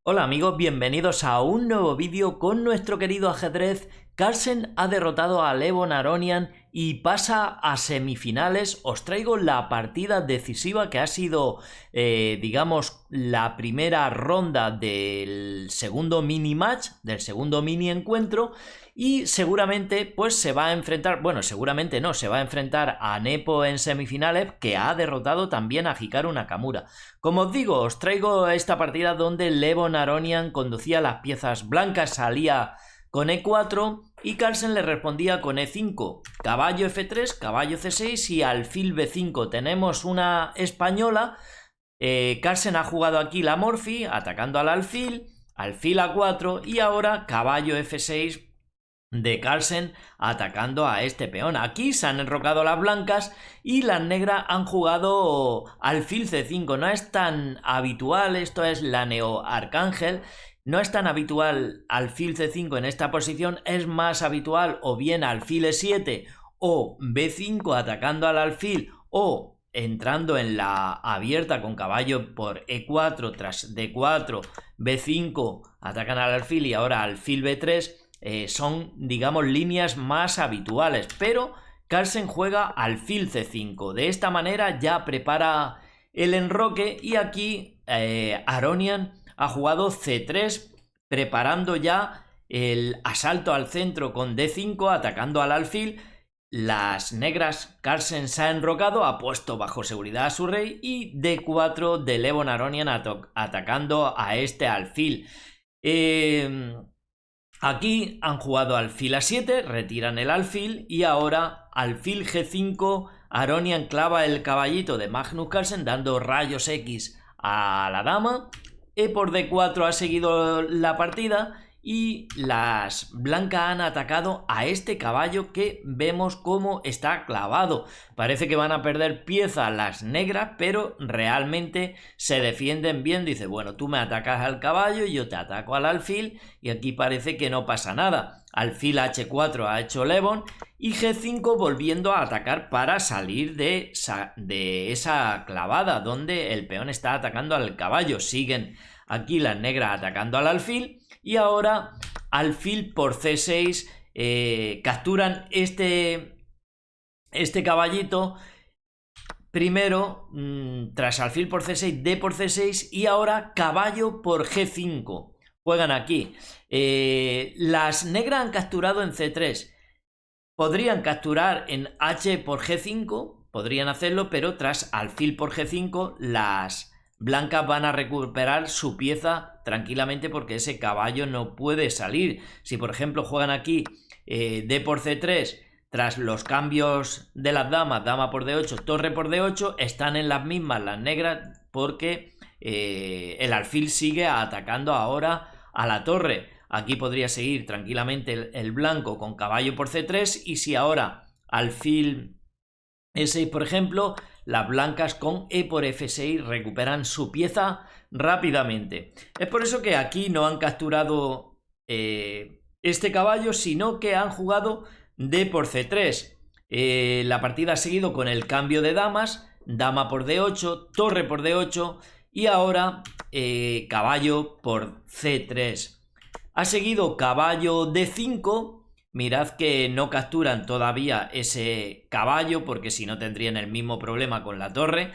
Hola amigos, bienvenidos a un nuevo vídeo con nuestro querido ajedrez. Carlsen ha derrotado a Levon Aronian y pasa a semifinales. Os traigo la partida decisiva que ha sido, digamos, la primera ronda del segundo mini match, del segundo mini encuentro. Y seguramente pues se va a enfrentar, bueno, seguramente no, se va a enfrentar a Nepo en semifinales, que ha derrotado también a Hikaru Nakamura. Como os digo, os traigo esta partida donde Levon Aronian conducía las piezas blancas, salía con E4 y Carlsen le respondía con E5, caballo F3, caballo C6 y alfil B5. Tenemos una española. Carlsen ha jugado aquí la Morphy, atacando al alfil A4 y ahora caballo F6 de Carlsen atacando a este peón. Aquí se han enrocado las blancas y las negras han jugado alfil C5. No es tan habitual, esto es la Neo Arcángel. No es tan habitual alfil C5 en esta posición, es más habitual o bien alfil E7 o B5 atacando al alfil o entrando en la abierta con caballo por E4 tras D4, B5 atacan al alfil y ahora alfil B3. Son, digamos, líneas más habituales, pero Carlsen juega alfil C5. De esta manera ya prepara el enroque y aquí Aronian ha jugado C3, preparando ya el asalto al centro con D5, atacando al alfil. Las negras, Carlsen se ha enrocado, ha puesto bajo seguridad a su rey y D4 de Levon Aronian atacando a este alfil. Aquí han jugado alfil A7, retiran el alfil y ahora alfil G5, Aronian clava el caballito de Magnus Carlsen dando rayos X a la dama. E por D4 ha seguido la partida y las blancas han atacado a este caballo que vemos cómo está clavado. Parece que van a perder pieza las negras, pero realmente se defienden bien. Dice, bueno, tú me atacas al caballo y yo te ataco al alfil, y aquí parece que no pasa nada. Alfil H4 ha hecho Levon y G5 volviendo a atacar para salir de esa clavada donde el peón está atacando al caballo. Siguen aquí las negras atacando al alfil y ahora alfil por C6, capturan este caballito. Primero, tras alfil por C6, D por C6 y ahora caballo por G5. Juegan aquí. Las negras han capturado en C3. Podrían capturar en H por G5, podrían hacerlo, pero tras alfil por G5 las blancas van a recuperar su pieza tranquilamente porque ese caballo no puede salir. Si por ejemplo juegan aquí D por C3, tras los cambios de las damas, dama por D8, torre por D8, están en las mismas las negras porque el alfil sigue atacando ahora a la torre. Aquí podría seguir tranquilamente el blanco con caballo por C3 y si ahora alfil E6 por ejemplo, las blancas con E por F6 recuperan su pieza rápidamente. Es por eso que aquí no han capturado este caballo, sino que han jugado D por C3. La partida ha seguido con el cambio de damas, dama por D8, torre por D8 y ahora caballo por C3. Ha seguido caballo D5. Mirad que no capturan todavía ese caballo porque si no tendrían el mismo problema con la torre.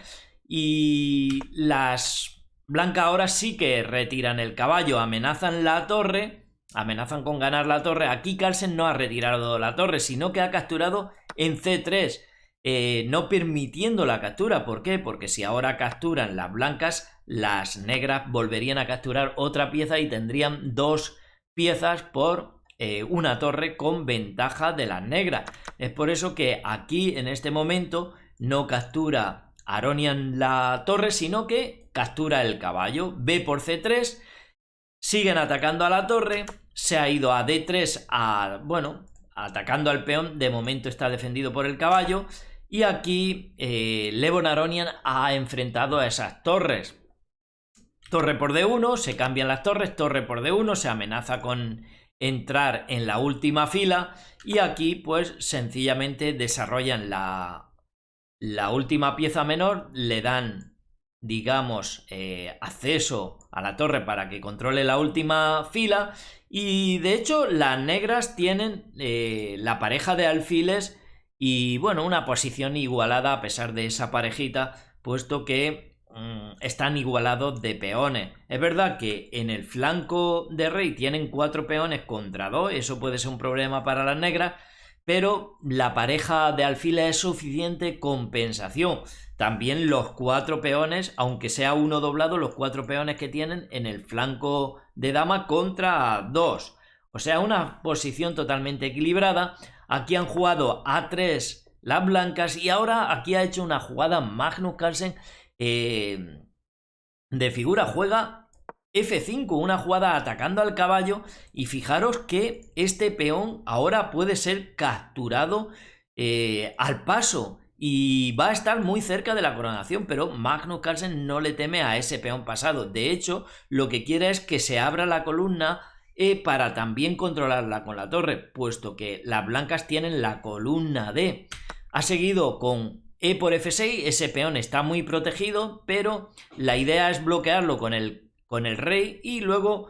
Y las blancas ahora sí que retiran el caballo, amenazan la torre, amenazan con ganar la torre. Aquí Carlsen no ha retirado la torre, sino que ha capturado en C3, no permitiendo la captura. ¿Por qué? Porque si ahora capturan las blancas, las negras volverían a capturar otra pieza y tendrían dos piezas por una torre con ventaja de las negras. Es por eso que aquí en este momento no captura Aronian la torre, sino que captura el caballo. B por C3, siguen atacando a la torre, se ha ido a D3 atacando al peón. De momento está defendido por el caballo y aquí Levon Aronian ha enfrentado a esas torres. Torre por D1, se cambian las torres, torre por D1, se amenaza con entrar en la última fila y aquí pues sencillamente desarrollan la última pieza menor, le dan, digamos, acceso a la torre para que controle la última fila. Y de hecho las negras tienen la pareja de alfiles y bueno, una posición igualada a pesar de esa parejita, puesto que están igualados de peones. Es verdad que en el flanco de rey tienen 4 peones contra 2, eso puede ser un problema para las negras, pero la pareja de alfiles es suficiente compensación. También los 4 peones, aunque sea uno doblado, los 4 peones que tienen en el flanco de dama contra 2. O sea, una posición totalmente equilibrada. Aquí han jugado A3 las blancas y ahora aquí ha hecho una jugada Magnus Carlsen de figura. Juega F5, una jugada atacando al caballo, y fijaros que este peón ahora puede ser capturado al paso y va a estar muy cerca de la coronación, pero Magnus Carlsen no le teme a ese peón pasado. De hecho, lo que quiere es que se abra la columna para también controlarla con la torre, puesto que las blancas tienen la columna D. Ha seguido con E por F6, ese peón está muy protegido, pero la idea es bloquearlo con el rey y luego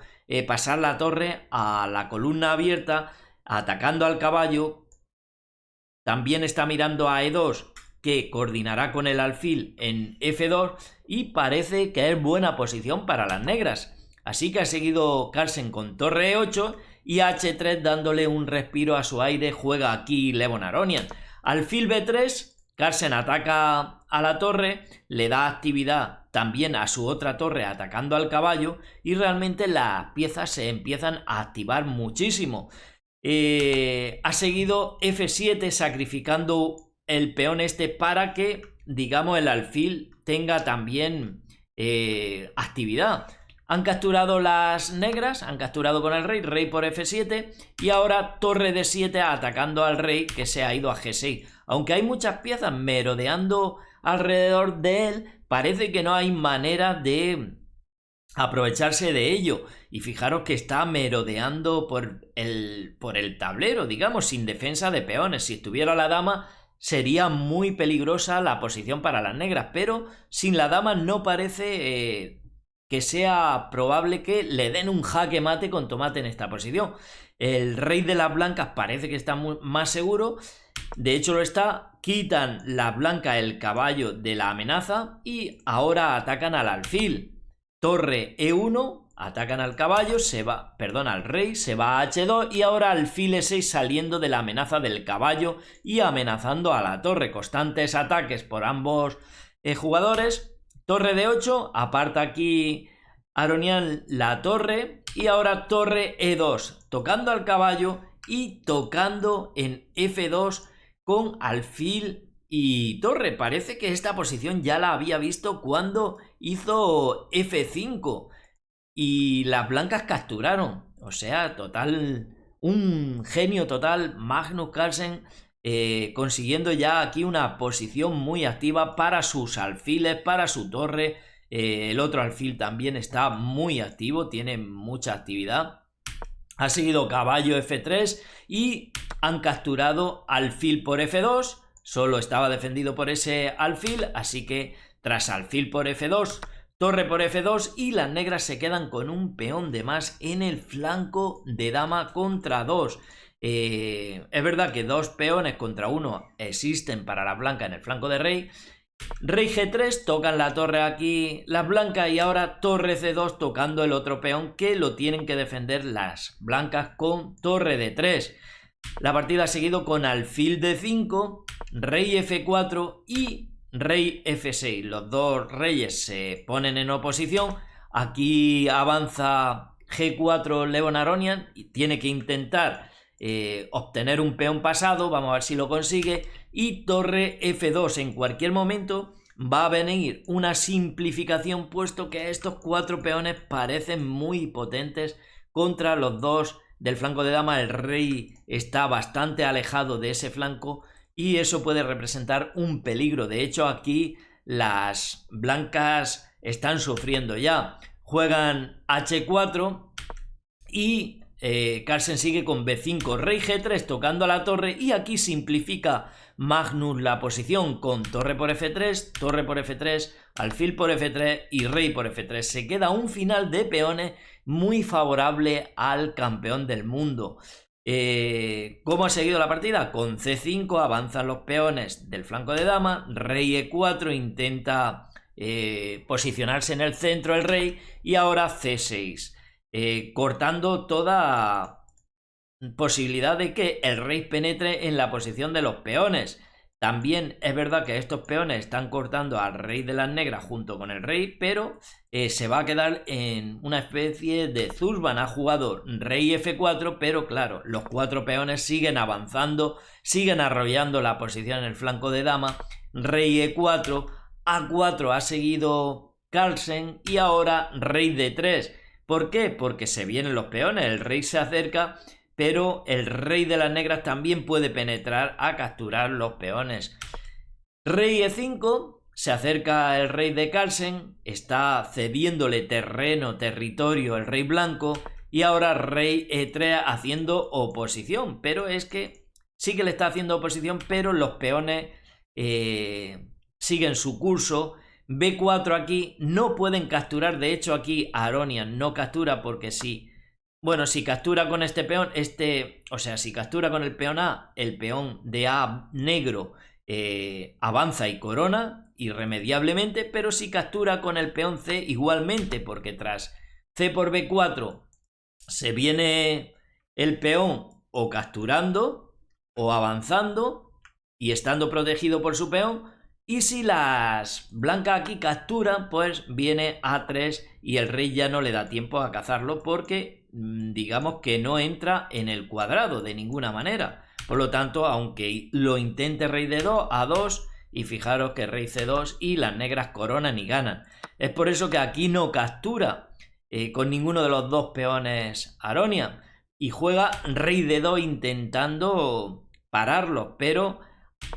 pasar la torre a la columna abierta atacando al caballo. También está mirando a E2, que coordinará con el alfil en F2, y parece que es buena posición para las negras. Así que ha seguido Carlsen con torre E8 y H3 dándole un respiro a su aire. Juega aquí Levon Aronian. Alfil B3, Carlsen ataca a la torre, le da actividad también a su otra torre atacando al caballo y realmente las piezas se empiezan a activar muchísimo. Ha seguido F7 sacrificando el peón este para que, digamos, el alfil tenga también actividad. Han capturado las negras, han capturado con el rey por F7 y ahora torre D7 atacando al rey, que se ha ido a G6. Aunque hay muchas piezas merodeando alrededor de él, parece que no hay manera de aprovecharse de ello. Y fijaros que está merodeando por el tablero, digamos, sin defensa de peones. Si estuviera la dama sería muy peligrosa la posición para las negras, pero sin la dama no parece que sea probable que le den un jaque mate con tomate en esta posición. El rey de las blancas parece que está más seguro, de hecho lo está. Quitan las blancas el caballo de la amenaza y ahora atacan al alfil. Torre E1, atacan al caballo, al rey, se va a H2 y ahora alfil E6 saliendo de la amenaza del caballo y amenazando a la torre. Constantes ataques por ambos jugadores. Torre D8, aparta aquí Aronian la torre y ahora torre E2, tocando al caballo y tocando en F2 con alfil y torre. Parece que esta posición ya la había visto cuando hizo F5 y las blancas capturaron. O sea, total, un genio total, Magnus Carlsen, consiguiendo ya aquí una posición muy activa para sus alfiles, para su torre. El otro alfil también está muy activo, tiene mucha actividad. Ha seguido caballo F3 y han capturado alfil por F2. Solo estaba defendido por ese alfil, así que tras alfil por F2, torre por F2 y las negras se quedan con un peón de más en el flanco de dama contra 2. Es verdad que 2 peones contra 1 existen para la blanca en el flanco de rey. Rey G3, tocan la torre aquí las blancas y ahora torre C2 tocando el otro peón que lo tienen que defender las blancas con torre D3. La partida ha seguido con alfil D5, rey F4 y rey F6. Los dos reyes se ponen en oposición. Aquí avanza G4 Levon Aronian y tiene que intentar obtener un peón pasado. Vamos a ver si lo consigue. Y torre F2. En cualquier momento va a venir una simplificación, puesto que estos 4 peones parecen muy potentes contra los dos del flanco de dama. El rey está bastante alejado de ese flanco y eso puede representar un peligro. De hecho, aquí las blancas están sufriendo ya. Juegan H4 y Carlsen sigue con B5, rey G3 tocando a la torre, y aquí simplifica Magnus la posición con torre por F3, torre por F3, alfil por F3 y rey por F3. Se queda un final de peones muy favorable al campeón del mundo. ¿Cómo ha seguido la partida? Con C5 avanzan los peones del flanco de dama, rey E4 intenta posicionarse en el centro el rey, y ahora C6, cortando toda posibilidad de que el rey penetre en la posición de los peones. También es verdad que estos peones están cortando al rey de las negras junto con el rey, pero se va a quedar en una especie de Zursban. Ha jugado rey F4, pero claro, los 4 peones siguen avanzando, siguen arrollando la posición en el flanco de dama. Rey E4, A4 ha seguido Carlsen, y ahora rey D3. ¿Por qué? Porque se vienen los peones, el rey se acerca, pero el rey de las negras también puede penetrar a capturar los peones. Rey E5, se acerca el rey de Carlsen, está cediéndole terreno, territorio el rey blanco, y ahora rey E3 haciendo oposición, pero es que sí que le está haciendo oposición, pero los peones siguen su curso. B4 aquí, no pueden capturar, de hecho aquí Aronian no captura porque sí. Bueno, si captura con este peón, si captura con el peón A, el peón de A negro avanza y corona irremediablemente, pero si captura con el peón C igualmente, porque tras C por B4 se viene el peón o capturando o avanzando y estando protegido por su peón, y si las blancas aquí capturan, pues viene A3 y el rey ya no le da tiempo a cazarlo porque digamos que no entra en el cuadrado de ninguna manera. Por lo tanto, aunque lo intente rey D2, A2, y fijaros que rey C2 y las negras coronan y ganan. Es por eso que aquí no captura con ninguno de los dos peones Aronian, y juega rey D2 intentando pararlo, pero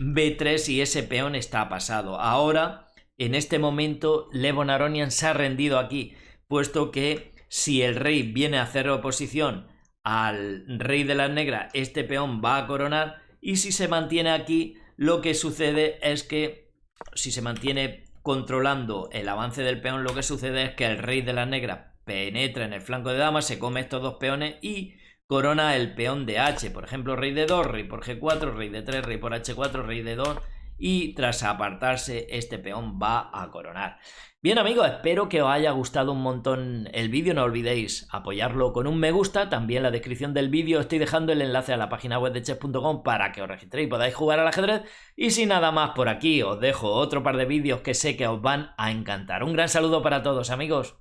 B3 y ese peón está pasado. Ahora, en este momento, Levon Aronian se ha rendido aquí, puesto que si el rey viene a hacer oposición al rey de las negras, este peón va a coronar, y si se mantiene aquí, lo que sucede es que si se mantiene controlando el avance del peón, lo que sucede es que el rey de las negras penetra en el flanco de dama, se come estos dos peones y corona el peón de H. Por ejemplo, rey de 2, rey por G4, rey de 3, rey por H4, rey de 2, y tras apartarse este peón va a coronar. Bien amigos, espero que os haya gustado un montón el vídeo. No olvidéis apoyarlo con un me gusta. También en la descripción del vídeo estoy dejando el enlace a la página web de chess.com para que os registréis y podáis jugar al ajedrez. Y sin nada más por aquí, os dejo otro par de vídeos que sé que os van a encantar. Un gran saludo para todos amigos.